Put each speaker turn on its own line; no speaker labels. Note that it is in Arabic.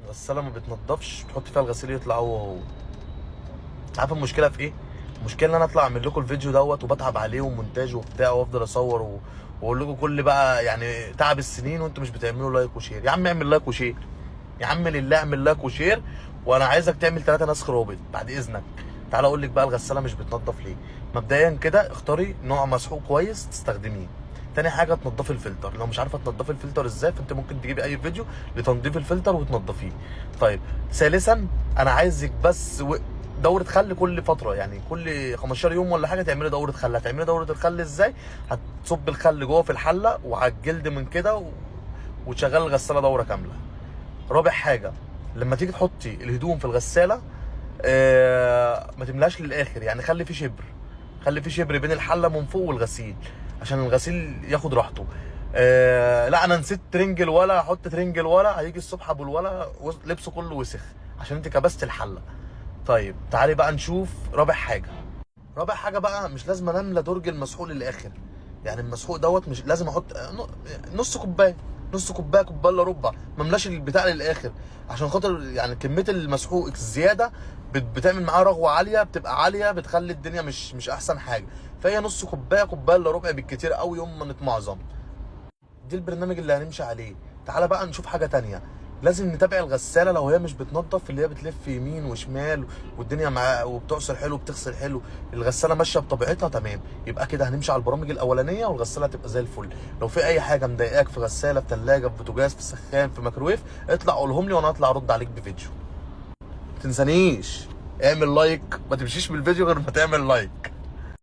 الغساله ما بتنضفش، تحط فيها الغسيل يطلع هو. عارف المشكله في ايه؟ المشكله ان انا اطلع اعمل لكم الفيديو دوت وبتعب عليه ومونتاج وبتاع وافضل اصور واقول لكم كل بقى يعني تعب السنين وانتم مش بتعملوا لايك وشير. يا عم اعمل لايك وشير، يا عم لله اعمل لايك وشير. وانا عايزك تعمل 3 نسخ رابط بعد اذنك. تعال اقول لك بقى الغساله مش بتنضف ليه. مبدئيا كده اختاري نوع مسحوق كويس تستخدميه. تاني حاجه تنضفي الفلتر. لو مش عارفه تنضفي الفلتر ازاي فانت ممكن تجيبي اي فيديو لتنظيف الفلتر وتنضفيه. طيب ثالثا انا عايزك بس دوره خل كل فتره، يعني كل 15 يوم ولا حاجه تعملي دوره خل. هتعملي دوره الخل ازاي؟ هتصب الخل جوه في الحله وعلى الجلد من كده وتشغلي الغساله دوره كامله. رابع حاجه، لما تيجي تحطي الهدوم في الغساله ما تملاش للاخر، يعني خلي في شبر، خلي في شبر بين الحله من فوق والغسيل عشان الغسيل ياخد راحته. لا انا نسيت ترنج الولا، احط ترنج الولا، هيجي الصبح ابو الولا لبسه كله وسخ عشان انت كبست الحله. طيب تعالي بقى نشوف رابع حاجه. رابع حاجه بقى مش لازم انملى درج المسحوق للاخر، يعني المسحوق دوت مش لازم احط نص كوبايه، نص كوبايه، كوبايه الا ربع، ما املاش البتاع للاخر عشان خاطر يعني كميه المسحوق الزياده بتعمل معاه رغوه عاليه، بتبقى عاليه بتخلي الدنيا مش احسن حاجه. فهي نص كوبايه، كوبايه الا ربع بالكتير قوي يوم ما نتمعظم. دي البرنامج اللي هنمشي عليه. تعالى بقى نشوف حاجه تانية. لازم نتابع الغساله لو هي مش بتنضف، اللي هي بتلف يمين وشمال والدنيا معاه وبتعصر حلو وبتغسل حلو، الغساله ماشيه بطبيعتها تمام، يبقى كده هنمشي على البرامج الاولانيه والغساله هتبقى زي الفل. لو في اي حاجه مضايقاك في غساله، في ثلاجه، في بوتاجاز، في سخان، في ميكروويف، اطلع قولهم لي وانا هطلع ارد عليك بفيديو. ما تنسانيش اعمل لايك، ما تمشيش بالفيديو غير ما تعمل لايك.